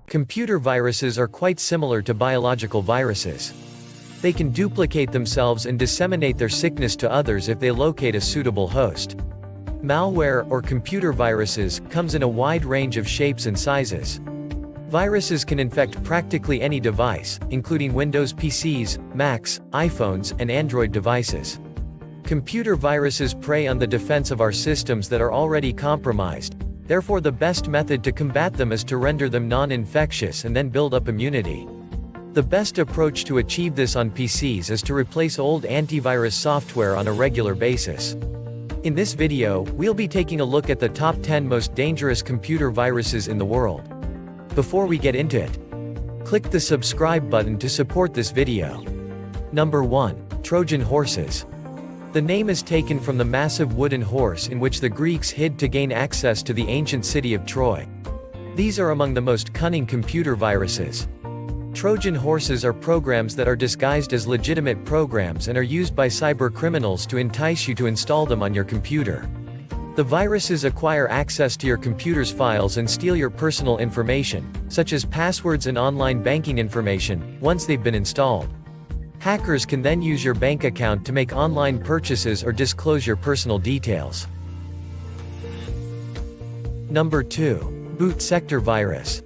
Computer viruses are quite similar to biological viruses. They can duplicate themselves and disseminate their sickness to others if they locate a suitable host. Malware, or computer viruses, comes in a wide range of shapes and sizes. Viruses can infect practically any device, including Windows PCs, Macs, iPhones, and Android devices. Computer viruses prey on the defense of our systems that are already compromised. Therefore, the best method to combat them is to render them non-infectious and then build up immunity. The best approach to achieve this on PCs is to replace old antivirus software on a regular basis. In this video, we'll be taking a look at the top 10 most dangerous computer viruses in the world. Before we get into it, click the subscribe button to support this video. Number 1. Trojan horses. The name is taken from the massive wooden horse in which the Greeks hid to gain access to the ancient city of Troy. These are among the most cunning computer viruses. Trojan horses are programs that are disguised as legitimate programs and are used by cybercriminals to entice you to install them on your computer. The viruses acquire access to your computer's files and steal your personal information, such as passwords and online banking information, once they've been installed. Hackers can then use your bank account to make online purchases or disclose your personal details. Number 2. Boot sector virus.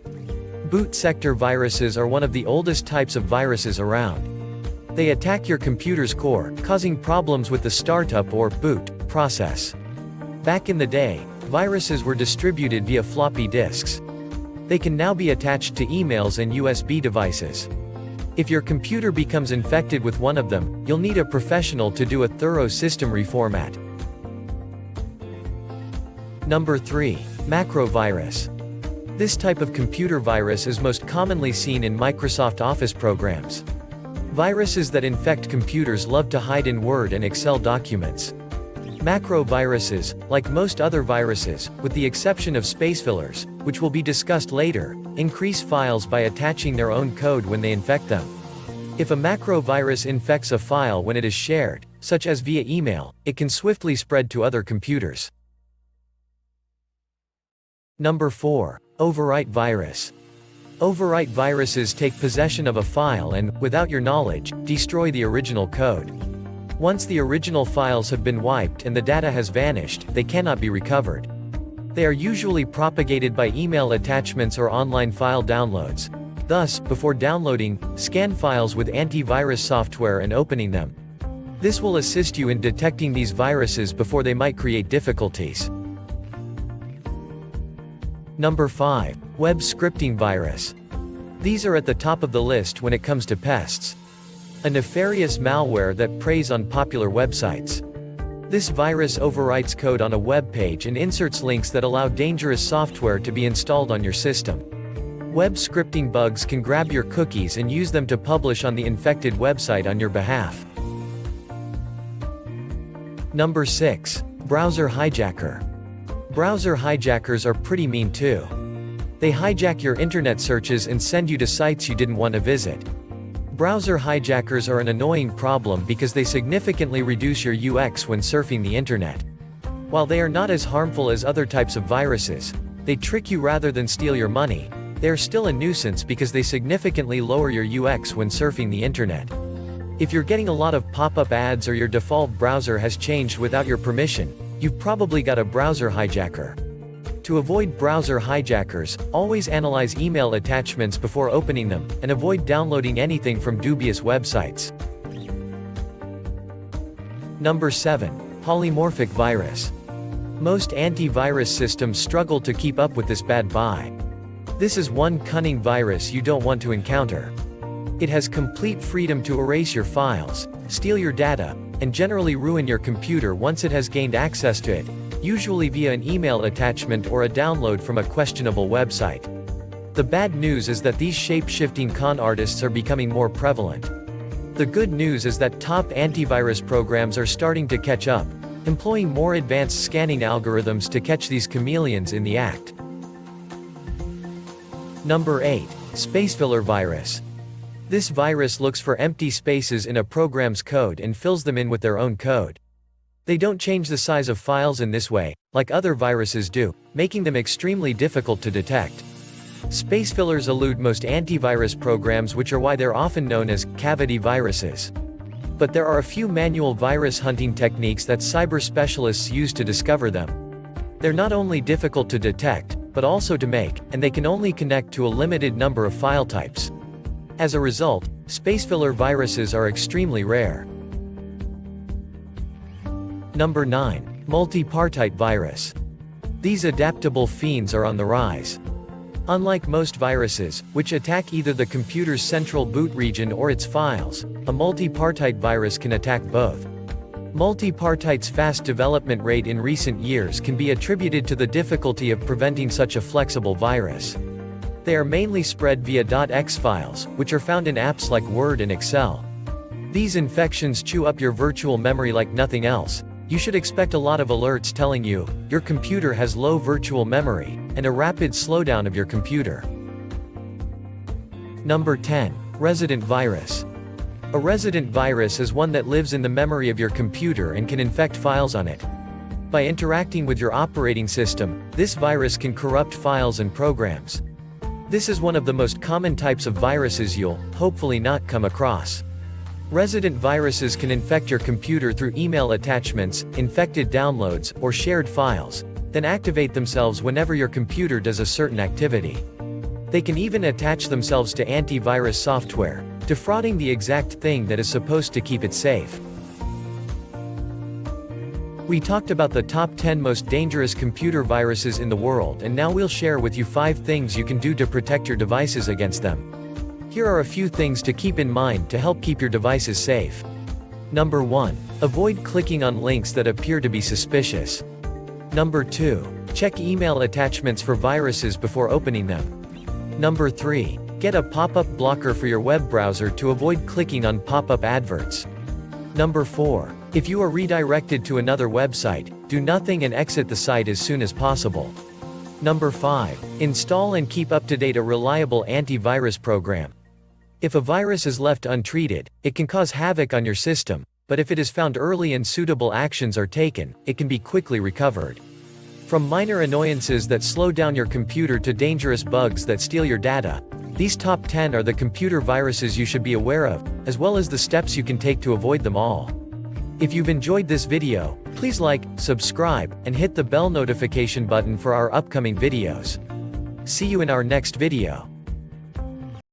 Boot sector viruses are one of the oldest types of viruses around. They attack your computer's core, causing problems with the startup or boot process. Back in the day, viruses were distributed via floppy disks. They can now be attached to emails and USB devices. If your computer becomes infected with one of them, you'll need a professional to do a thorough system reformat. Number 3. Macro virus. This type of computer virus is most commonly seen in Microsoft Office programs. Viruses that infect computers love to hide in Word and Excel documents. Macro viruses, like most other viruses, with the exception of Spacefillers, which will be discussed later, increase files by attaching their own code when they infect them. If a macro virus infects a file when it is shared, such as via email, it can swiftly spread to other computers. Number 4. Overwrite virus. Overwrite viruses take possession of a file and, without your knowledge, destroy the original code. Once the original files have been wiped and the data has vanished, they cannot be recovered. They are usually propagated by email attachments or online file downloads. Thus, before downloading, scan files with antivirus software and opening them. This will assist you in detecting these viruses before they might create difficulties. Number 5. Web scripting virus. These are at the top of the list when it comes to pests. A nefarious malware that preys on popular websites. This virus overwrites code on a web page and inserts links that allow dangerous software to be installed on your system. Web scripting bugs can grab your cookies and use them to publish on the infected website on your behalf. Number 6. Browser hijacker. Browser hijackers are pretty mean too. They hijack your internet searches and send you to sites you didn't want to visit. Browser hijackers are an annoying problem because they significantly reduce your UX when surfing the internet. While they are not as harmful as other types of viruses, they trick you rather than steal your money. They are still a nuisance because they significantly lower your UX when surfing the internet. If you're getting a lot of pop-up ads or your default browser has changed without your permission, you've probably got a browser hijacker. To avoid browser hijackers, always analyze email attachments before opening them, and avoid downloading anything from dubious websites. Number 7. Polymorphic virus. Most antivirus systems struggle to keep up with this bad bye. This is one cunning virus you don't want to encounter. It has complete freedom to erase your files, steal your data, and generally ruin your computer once it has gained access to it, usually via an email attachment or a download from a questionable website. The bad news is that these shape-shifting con artists are becoming more prevalent. The good news is that top antivirus programs are starting to catch up, employing more advanced scanning algorithms to catch these chameleons in the act. Number 8. Spacefiller virus. This virus looks for empty spaces in a program's code and fills them in with their own code. They don't change the size of files in this way, like other viruses do, making them extremely difficult to detect. Spacefillers elude most antivirus programs, which are why they're often known as cavity viruses. But there are a few manual virus hunting techniques that cyber specialists use to discover them. They're not only difficult to detect, but also to make, and they can only connect to a limited number of file types. As a result, Spacefiller viruses are extremely rare. Number 9. Multipartite virus. These adaptable fiends are on the rise. Unlike most viruses, which attack either the computer's central boot region or its files, a multipartite virus can attack both. Multipartite's fast development rate in recent years can be attributed to the difficulty of preventing such a flexible virus. They are mainly spread via .exe files, which are found in apps like Word and Excel. These infections chew up your virtual memory like nothing else. You should expect a lot of alerts telling you, your computer has low virtual memory, and a rapid slowdown of your computer. Number 10. Resident virus. A resident virus is one that lives in the memory of your computer and can infect files on it. By interacting with your operating system, this virus can corrupt files and programs. This is one of the most common types of viruses you'll, hopefully, not come across. Resident viruses can infect your computer through email attachments, infected downloads, or shared files, then activate themselves whenever your computer does a certain activity. They can even attach themselves to antivirus software, defrauding the exact thing that is supposed to keep it safe. We talked about the top 10 most dangerous computer viruses in the world, and now we'll share with you 5 things you can do to protect your devices against them. Here are a few things to keep in mind to help keep your devices safe. Number 1. Avoid clicking on links that appear to be suspicious. Number 2. Check email attachments for viruses before opening them. Number 3. Get a pop-up blocker for your web browser to avoid clicking on pop-up adverts. Number 4. If you are redirected to another website, do nothing and exit the site as soon as possible. Number 5. Install and keep up to date a reliable antivirus program. If a virus is left untreated, it can cause havoc on your system, but if it is found early and suitable actions are taken, it can be quickly recovered. From minor annoyances that slow down your computer to dangerous bugs that steal your data, these top 10 are the computer viruses you should be aware of, as well as the steps you can take to avoid them all. If you've enjoyed this video, please like, subscribe, and hit the bell notification button for our upcoming videos. See you in our next video.